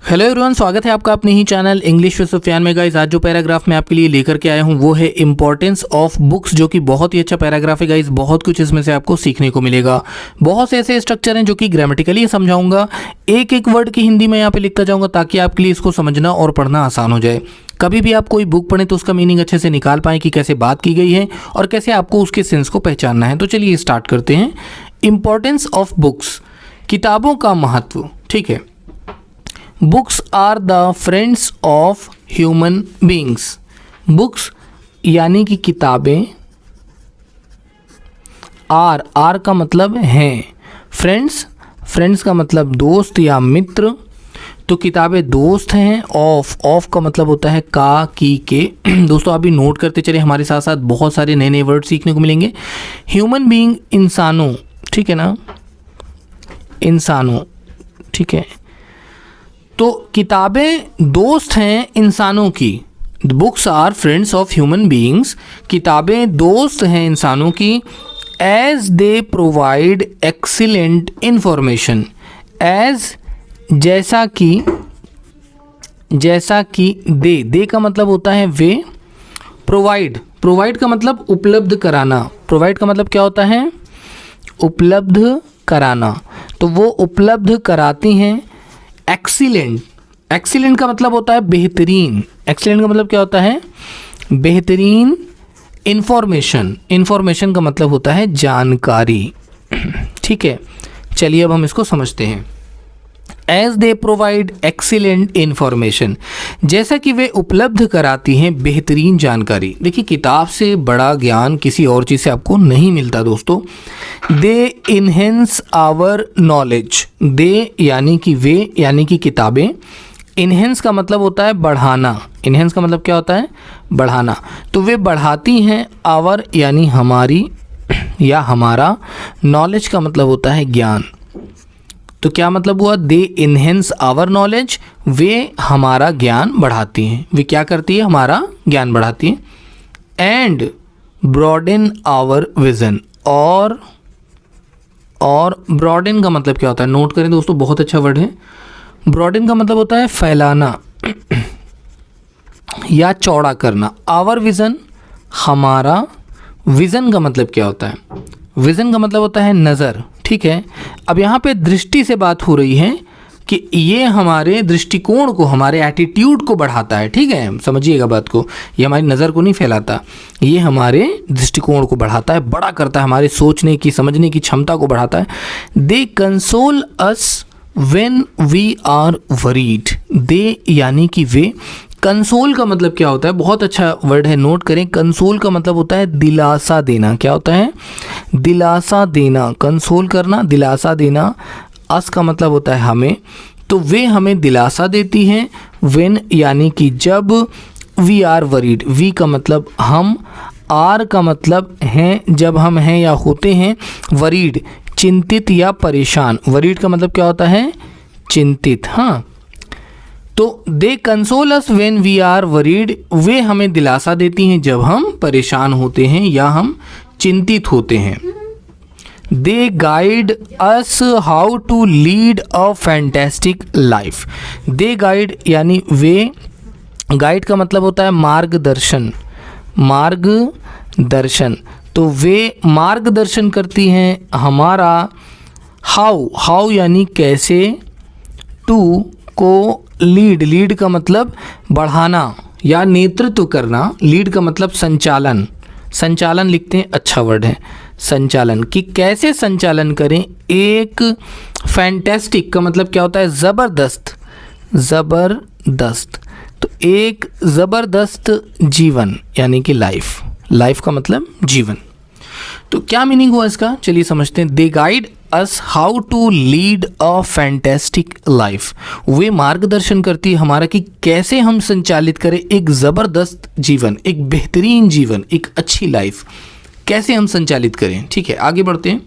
Hello everyone, स्वागत है आपका अपने ही चैनल इंग्लिश विद सुफियान में। गाइस, आज जो पैराग्राफ मैं आपके लिए लेकर के आया हूँ वो है इंपॉर्टेंस ऑफ बुक्स, जो कि बहुत ही अच्छा पैराग्राफ है। गाइस, बहुत कुछ इसमें से आपको सीखने को मिलेगा। बहुत से ऐसे स्ट्रक्चर हैं जो कि ग्रामेटिकली समझाऊंगा, एक एक वर्ड की हिंदी में यहाँ पे लिखता जाऊँगा ताकि आपके लिए इसको समझना और पढ़ना आसान हो जाए। कभी भी आप कोई बुक पढ़ें तो उसका मीनिंग अच्छे से निकाल पाएँ कि कैसे बात की गई है और कैसे आपको उसके सेंस को पहचानना है। तो चलिए स्टार्ट करते हैं। इंपॉर्टेंस ऑफ बुक्स, किताबों का महत्व। ठीक है, books are the friends of human beings. Books यानी कि किताबें, आर का मतलब हैं, फ्रेंड्स का मतलब दोस्त या मित्र, तो किताबें दोस्त हैं। ऑफ का मतलब होता है का, की, के। दोस्तों अभी नोट करते चले, हमारे साथ साथ बहुत सारे नए नए वर्ड सीखने को मिलेंगे। ह्यूमन बीइंग, इंसानों, ठीक है ना, इंसानों, ठीक है। तो किताबें दोस्त हैं इंसानों की। Books are friends of human beings, किताबें दोस्त हैं इंसानों की। As they provide excellent information, as जैसा कि दे का मतलब होता है वे। प्रोवाइड का मतलब उपलब्ध कराना। प्रोवाइड का मतलब क्या होता है? उपलब्ध कराना। तो वो उपलब्ध कराती हैं। एक्सीलेंट का मतलब होता है बेहतरीन। एक्सीलेंट का मतलब क्या होता है? बेहतरीन। इंफॉर्मेशन का मतलब होता है जानकारी। ठीक है, चलिए अब हम इसको समझते हैं। As they provide excellent information, जैसा कि वे उपलब्ध कराती हैं बेहतरीन जानकारी। देखिए, किताब से बड़ा ज्ञान किसी और चीज़ से आपको नहीं मिलता दोस्तों। दे इन्हेंस आवर नॉलेज, दे यानी कि वे यानी कि किताबें। इन्हेंस का मतलब होता है बढ़ाना। इन्हेंस का मतलब क्या होता है? बढ़ाना। तो वे बढ़ाती हैं आवर यानी हमारी या हमारा। नॉलेज का मतलब होता है ज्ञान। तो क्या मतलब हुआ? दे इन्हेंस आवर नॉलेज, वे हमारा ज्ञान बढ़ाती हैं। वे क्या करती है? हमारा ज्ञान बढ़ाती हैं। एंड ब्रॉडन आवर विजन, और ब्रॉडन का मतलब क्या होता है? नोट करें दोस्तों, बहुत अच्छा वर्ड है। ब्रॉडन का मतलब होता है फैलाना या चौड़ा करना। आवर विजन, हमारा। विजन का मतलब क्या होता है? विजन का मतलब होता है नज़र। ठीक है, अब यहाँ पे दृष्टि से बात हो रही है कि ये हमारे दृष्टिकोण को, हमारे एटीट्यूड को बढ़ाता है। ठीक है, समझिएगा बात को। ये हमारी नज़र को नहीं फैलाता, ये हमारे दृष्टिकोण को बढ़ाता है, बड़ा करता है, हमारे सोचने की, समझने की क्षमता को बढ़ाता है। They console us when we are worried. They यानी कि वे। कंसोल का मतलब क्या होता है? बहुत अच्छा वर्ड है, नोट करें। कंसोल का मतलब होता है दिलासा देना। क्या होता है? दिलासा देना। कंसोल करना, दिलासा देना। अस का मतलब होता है हमें, तो वे हमें दिलासा देती हैं। व्हेन यानी कि जब। वी आर वरीड, वी का मतलब हम, आर का मतलब हैं, जब हम हैं या होते हैं। वरीड, चिंतित या परेशान। वरीड का मतलब क्या होता है? चिंतित। हाँ, तो they console us when we are worried, वे हमें दिलासा देती हैं जब हम परेशान होते हैं या हम चिंतित होते हैं। They guide us how to lead a fantastic life. They guide यानी वे। गाइड का मतलब होता है मार्गदर्शन। मार्गदर्शन, तो वे मार्गदर्शन करती हैं हमारा। हाउ यानी कैसे। टू को लीड का मतलब बढ़ाना या नेतृत्व करना। लीड का मतलब संचालन लिखते हैं, अच्छा वर्ड है संचालन, कि कैसे संचालन करें। एक फैंटेस्टिक का मतलब क्या होता है? ज़बरदस्त। तो एक ज़बरदस्त जीवन यानी कि लाइफ का मतलब जीवन। तो क्या मीनिंग हुआ इसका? चलिए समझते हैं। They guide us how to lead a fantastic life, वे मार्गदर्शन करती है हमारा कि कैसे हम संचालित करें एक ज़बरदस्त जीवन, एक बेहतरीन जीवन, एक अच्छी लाइफ कैसे हम संचालित करें। ठीक है, आगे बढ़ते हैं।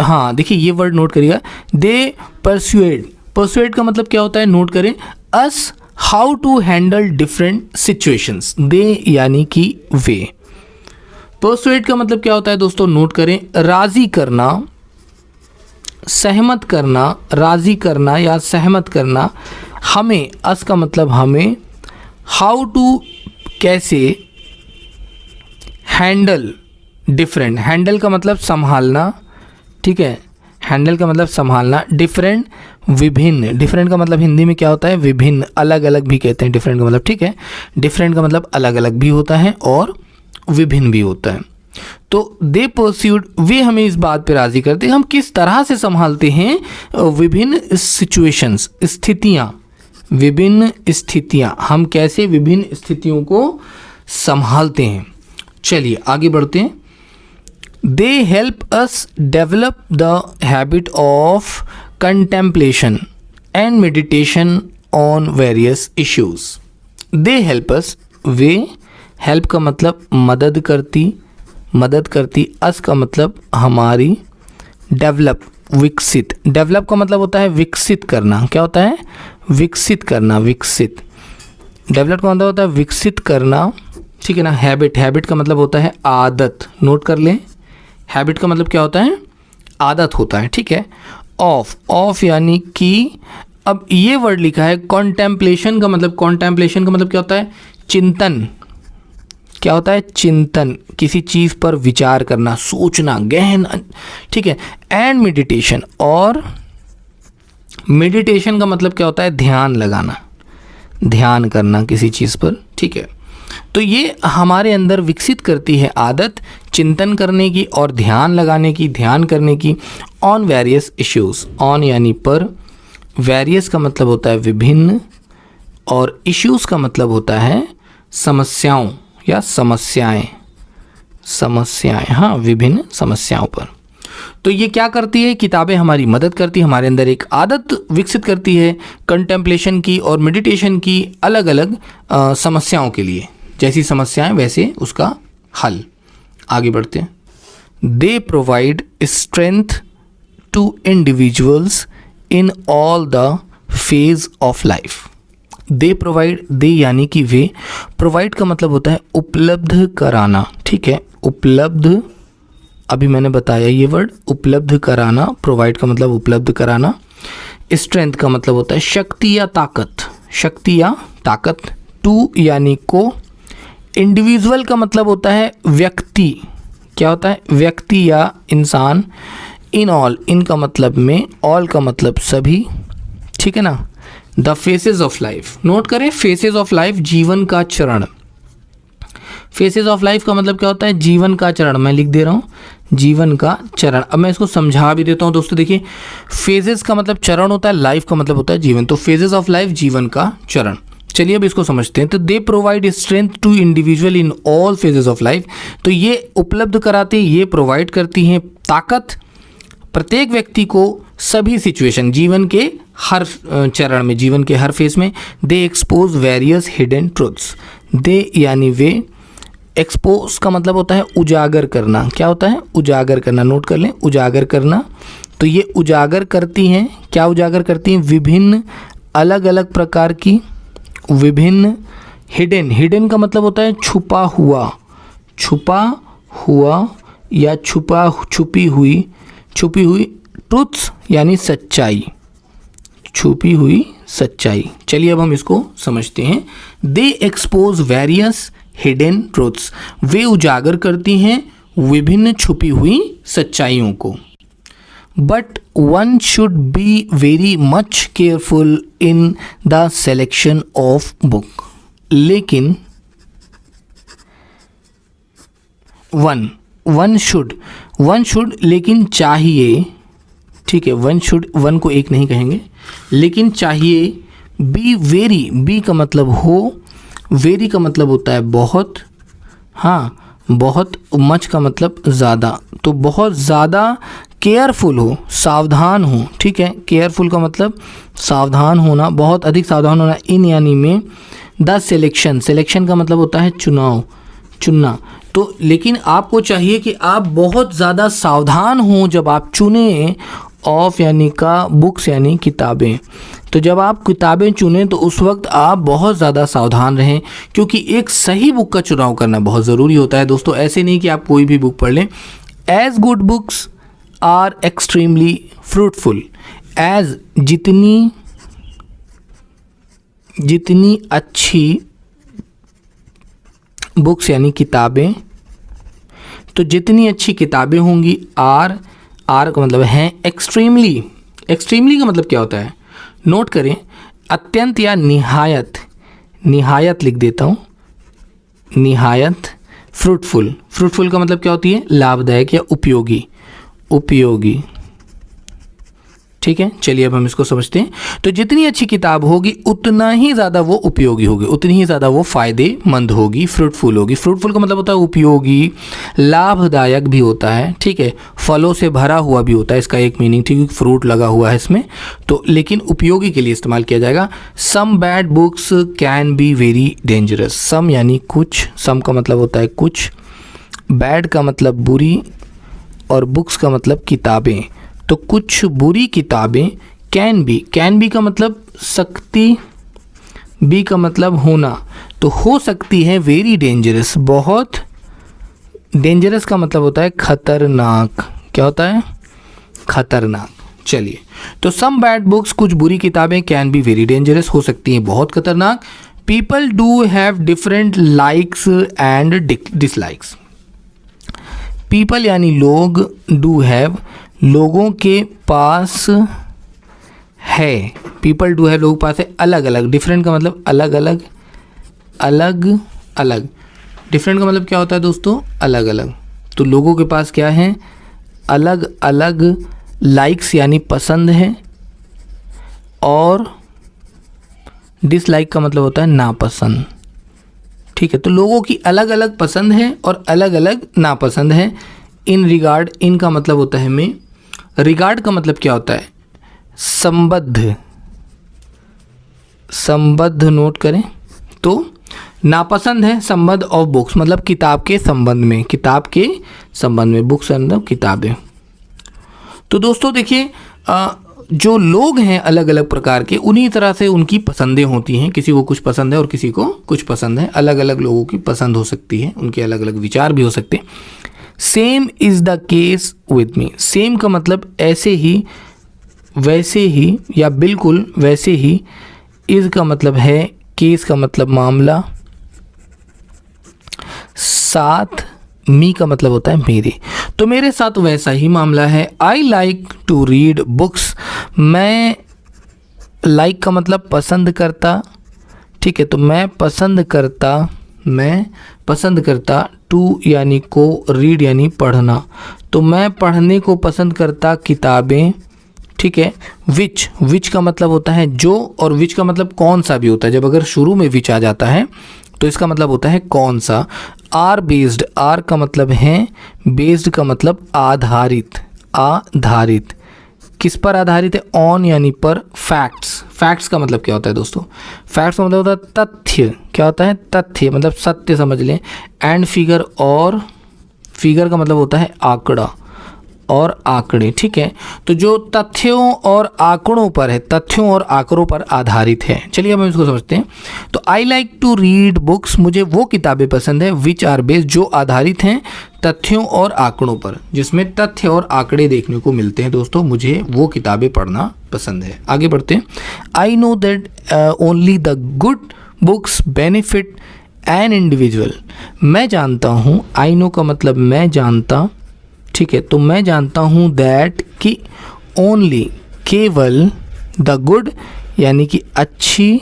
हाँ देखिए, ये वर्ड नोट करिएगा। दे परसुएड का मतलब क्या होता है? नोट करें। Us how to handle different situations. They यानी कि वे। परसुएड का मतलब क्या होता है दोस्तों? नोट करें। राजी करना, सहमत करना, राज़ी करना या सहमत करना। हमें, अस का मतलब हमें, हाउ टू कैसे, हैंडल डिफरेंट, हैंडल का मतलब संभालना, ठीक है, हैंडल का मतलब संभालना, डिफरेंट विभिन्न, डिफरेंट का मतलब हिंदी में क्या होता है, विभिन्न, अलग अलग भी कहते हैं डिफरेंट का मतलब, ठीक है, डिफरेंट का मतलब अलग अलग भी होता है और विभिन्न भी होता है। तो दे परस्यूड, वे हमें इस बात पे राज़ी करते हैं हम किस तरह से संभालते हैं विभिन्न सिचुएशंस, स्थितियाँ, विभिन्न स्थितियाँ, हम कैसे विभिन्न स्थितियों को संभालते हैं। चलिए आगे बढ़ते हैं। They help us develop the habit of contemplation and meditation on various issues. They help us, way, help का मतलब मदद करती, मदद करती, अस का मतलब हमारी, डेवलप विकसित, डेवलप का मतलब होता है विकसित करना, क्या होता है, विकसित करना, विकसित, डेवलप का मतलब होता है विकसित करना, ठीक है ना। हैबिट, हैबिट का मतलब होता है आदत, नोट कर लें, हैबिट का मतलब क्या होता है, आदत होता है, ठीक है। ऑफ, ऑफ यानी कि, अब ये वर्ड लिखा है कॉन्टेम्पलेशन का मतलब, कॉन्टेम्पलेशन का मतलब क्या होता है, चिंतन, क्या होता है, चिंतन, किसी चीज़ पर विचार करना, सोचना, गहन, ठीक है। एंड मेडिटेशन, और मेडिटेशन का मतलब क्या होता है, ध्यान लगाना, ध्यान करना किसी चीज़ पर, ठीक है। तो ये हमारे अंदर विकसित करती है आदत चिंतन करने की और ध्यान लगाने की, ध्यान करने की, ऑन वेरियस इश्यूज़, ऑन यानी पर, वेरियस का मतलब होता है विभिन्न, और इश्यूज़ का मतलब होता है समस्याओं या समस्याएं, समस्याएं, हाँ, विभिन्न समस्याओं पर। तो ये क्या करती है, किताबें हमारी मदद करती है, हमारे अंदर एक आदत विकसित करती है कंटेम्पलेशन की और मेडिटेशन की, अलग अलग समस्याओं के लिए, जैसी समस्याएं वैसे उसका हल। आगे बढ़ते हैं। They provide strength to individuals in all the phase of life. They provide, they यानी कि वे, प्रोवाइड का मतलब होता है उपलब्ध कराना, ठीक है, उपलब्ध, अभी मैंने बताया ये वर्ड उपलब्ध कराना, प्रोवाइड का मतलब उपलब्ध कराना। स्ट्रेंथ का मतलब होता है शक्ति या ताकत, शक्ति या ताकत। टू यानी को, इंडिविजुअल का मतलब होता है व्यक्ति, क्या होता है, व्यक्ति या इंसान। इन ऑल, इन का मतलब में, ऑल का मतलब सभी, ठीक है ना। The faces of life, note करें, फेसेस ऑफ लाइफ, जीवन का चरण। फेसेस ऑफ लाइफ का मतलब क्या होता है, जीवन का चरण, मैं लिख दे रहा हूँ, जीवन का चरण। अब मैं इसको समझा भी देता हूँ दोस्तों, देखिए, फेजेस का मतलब चरण होता है, लाइफ का मतलब होता है जीवन, तो फेजेस ऑफ लाइफ, जीवन का चरण। चलिए अब इसको समझते हैं। तो they provide strength to individual in all phases of life, तो ये उपलब्ध कराते, ये प्रोवाइड करती हैं ताकत प्रत्येक व्यक्ति को सभी सिचुएशन, जीवन के हर चरण में, जीवन के हर फेज में। दे एक्सपोज वेरियस हिडन ट्रुथ्स, दे यानी वे, एक्सपोज का मतलब होता है उजागर करना, क्या होता है, उजागर करना, नोट कर लें, उजागर करना। तो ये उजागर करती हैं, क्या उजागर करती हैं, विभिन्न अलग अलग प्रकार की, विभिन्न, हिडन, हिडन का मतलब होता है छुपा हुआ, छुपा हुआ या छुपा, छुपी हुई, छुपी हुई, ट्रुथ्स यानी सच्चाई, छुपी हुई सच्चाई। चलिए अब हम इसको समझते हैं। दे एक्सपोज वेरियस हिडन ट्रुथ्स, वे उजागर करती हैं विभिन्न छुपी हुई सच्चाइयों को। But one should be very much careful in the selection of book, लेकिन वन शुड लेकिन चाहिए, ठीक है, वन शुड, वन को एक नहीं कहेंगे, लेकिन चाहिए, बी वेरी, बी का मतलब हो, वेरी का मतलब होता है बहुत, हाँ, बहुत, मच का मतलब ज़्यादा, तो बहुत ज़्यादा केयरफुल हो, सावधान हो, ठीक है, केयरफुल का मतलब सावधान होना, बहुत अधिक सावधान होना। इन यानी में, द सिलेक्शन, सिलेक्शन का मतलब होता है चुनाव, चुनना। तो लेकिन आपको चाहिए कि आप बहुत ज़्यादा सावधान हों जब आप चुनें, ऑफ यानी का, बुक्स यानी किताबें, तो जब आप किताबें चुनें तो उस वक्त आप बहुत ज़्यादा सावधान रहें, क्योंकि एक सही बुक का चुनाव करना बहुत ज़रूरी होता है दोस्तों। ऐसे नहीं कि आप कोई भी बुक पढ़ लें। As good books are extremely fruitful. As जितनी अच्छी बुक्स यानी किताबें, तो जितनी अच्छी किताबें होंगी, आर का मतलब है एक्सट्रीमली। एक्सट्रीमली का मतलब क्या होता है, नोट करें, अत्यंत या निहायत, निहायत लिख देता हूँ, निहायत फ्रूटफुल। फ्रूटफुल का मतलब क्या होती है, लाभदायक या उपयोगी, उपयोगी। ठीक है, चलिए अब हम इसको समझते हैं। तो जितनी अच्छी किताब होगी उतना ही ज़्यादा वो उपयोगी होगी, उतनी ही ज़्यादा वो फ़ायदेमंद होगी, फ्रूटफुल होगी। फ्रूटफुल का मतलब होता है उपयोगी, लाभदायक भी होता है, ठीक है, फलों से भरा हुआ भी होता है, इसका एक मीनिंग, ठीक है, फ्रूट लगा हुआ है इसमें, तो लेकिन उपयोगी के लिए इस्तेमाल किया जाएगा। Some bad books can be very dangerous. Some यानी कुछ, सम का मतलब होता है कुछ, बैड का मतलब बुरी, और बुक्स का मतलब किताबें। तो कुछ बुरी किताबें कैन बी का मतलब सकती, बी का मतलब होना, तो हो सकती है वेरी डेंजरस, बहुत। डेंजरस का मतलब होता है खतरनाक। क्या होता है, खतरनाक। चलिए, तो सम बैड बुक्स, कुछ बुरी किताबें, कैन बी वेरी डेंजरस, हो सकती हैं बहुत खतरनाक। People do have different likes and dislikes. People यानी लोग, डू हैव लोगों के पास है, पीपल डू हैव लोगों के पास है, अलग अलग, डिफरेंट का मतलब अलग अलग, अलग अलग, डिफरेंट का मतलब क्या होता है दोस्तों, अलग अलग। तो लोगों के पास क्या है, अलग अलग लाइक्स यानी पसंद है, और डिसलाइक का मतलब होता है नापसंद। ठीक है, तो लोगों की अलग अलग पसंद है और अलग अलग नापसंद है। इन रिगार्ड, इनका मतलब होता है में, रिगार्ड का मतलब क्या होता है, संबद्ध, संबद्ध नोट करें। तो नापसंद है संबंध ऑफ बुक्स, मतलब किताब के संबंध में, किताब के संबंध में, बुक्स मतलब किताबें। तो दोस्तों देखिए, जो लोग हैं अलग अलग प्रकार के, उन्हीं तरह से उनकी पसंदें होती हैं, किसी को कुछ पसंद है और किसी को कुछ पसंद है, अलग अलग लोगों की पसंद हो सकती है, उनके अलग अलग विचार भी हो सकते हैं। Same is the case with me. Same का मतलब ऐसे ही, वैसे ही, या बिल्कुल वैसे ही। इज़ का मतलब है, केस का मतलब मामला, साथ, मी का मतलब होता है मेरे। तो मेरे साथ वैसा ही मामला है। I like to read books. मैं, लाइक का मतलब पसंद करता, ठीक है, तो मैं पसंद करता, टू यानी को, रीड यानी पढ़ना, तो मैं पढ़ने को पसंद करता किताबें, ठीक है। विच का मतलब होता है जो, और विच का मतलब कौन सा भी होता है। जब अगर शुरू में विच आ जाता है तो इसका मतलब होता है कौन सा। आर बेस्ड, आर का मतलब है, बेस्ड का मतलब आधारित, आधारित, किस पर आधारित है, ऑन यानी पर। फैक्ट्स, फैक्ट्स का मतलब क्या होता है दोस्तों, फैक्ट्स का मतलब होता है तथ्य। क्या होता है, तथ्य मतलब सत्य समझ लें। एंड फिगर, और फिगर का मतलब होता है आंकड़ा और आंकड़े, ठीक है। तो जो तथ्यों और आंकड़ों पर है, तथ्यों और आंकड़ों पर आधारित है। चलिए अब हम इसको समझते हैं। तो I like to read books, मुझे वो किताबें पसंद है, विच आर बेस्ड, जो आधारित हैं तथ्यों और आंकड़ों पर, जिसमें तथ्य और आंकड़े देखने को मिलते हैं दोस्तों, मुझे वो किताबें पढ़ना पसंद है। आगे बढ़ते हैं। I know that only the good books benefit an individual. मैं जानता हूँ, आई नो का मतलब मैं जानता, ठीक है, तो मैं जानता हूँ दैट कि ओनली, केवल, द गुड यानी कि अच्छी,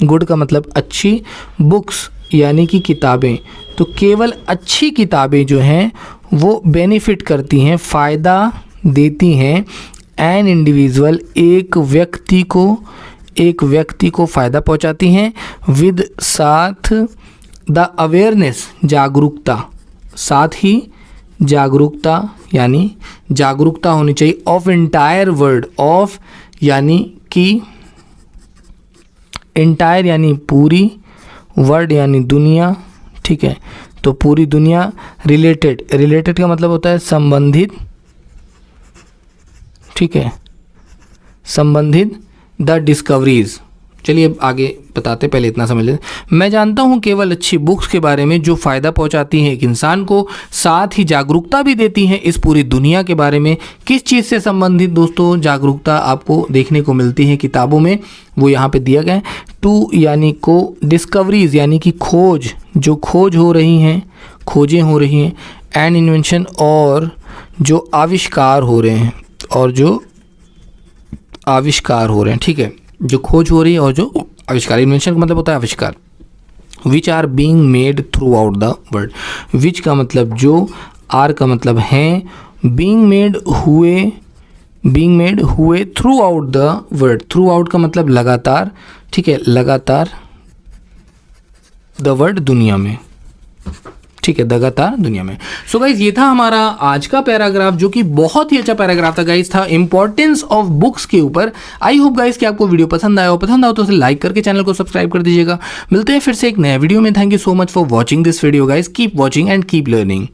गुड का मतलब अच्छी, बुक्स यानी कि किताबें, तो केवल अच्छी किताबें जो हैं वो बेनिफिट करती हैं, फ़ायदा देती हैं, एन इंडिविजुअल, एक व्यक्ति को फ़ायदा पहुंचाती हैं, विद साथ, द अवेयरनेस जागरूकता, साथ ही जागरूकता यानी जागरूकता होनी चाहिए, ऑफ एंटायर वर्ल्ड, ऑफ यानी कि, एंटायर यानी पूरी, वर्ल्ड यानी दुनिया, ठीक है, तो पूरी दुनिया। रिलेटेड, रिलेटेड का मतलब होता है संबंधित, ठीक है, संबंधित, द डिस्कवरीज, चलिए अब आगे बताते, पहले इतना समझ लेते। मैं जानता हूँ केवल अच्छी बुक्स के बारे में जो फ़ायदा पहुँचाती हैं एक इंसान को, साथ ही जागरूकता भी देती हैं इस पूरी दुनिया के बारे में। किस चीज़ से संबंधित दोस्तों जागरूकता आपको देखने को मिलती है किताबों में, वो यहाँ पे दिया गया है। टू यानी को, डिस्कवरीज यानी कि खोज, जो खोज हो रही हैं, खोजें हो रही हैं। एंड इन्वेंशन, और जो आविष्कार हो रहे हैं, और जो आविष्कार हो रहे हैं, ठीक है, जो खोज हो रही है और जो आविष्कार। इन्वेंशन का मतलब होता है आविष्कार। Which are being made throughout the world, which का मतलब जो, आर का मतलब हैं, बीइंग मेड हुए throughout the world. Throughout का मतलब लगातार, ठीक है, लगातार द वर्ल्ड दुनिया में, ठीक है, लगातार दुनिया में। सो गाइज ये था हमारा आज का पैराग्राफ, जो कि बहुत ही अच्छा पैराग्राफ था गाइज, था इंपॉर्टेंस ऑफ बुक्स के ऊपर। आई होप गाइज कि आपको वीडियो पसंद आया हो, पसंद आओ तो उसे लाइक करके चैनल को सब्सक्राइब कर दीजिएगा। मिलते हैं फिर से एक नया वीडियो में। Thank you so much for watching this video guys. Keep watching and keep learning.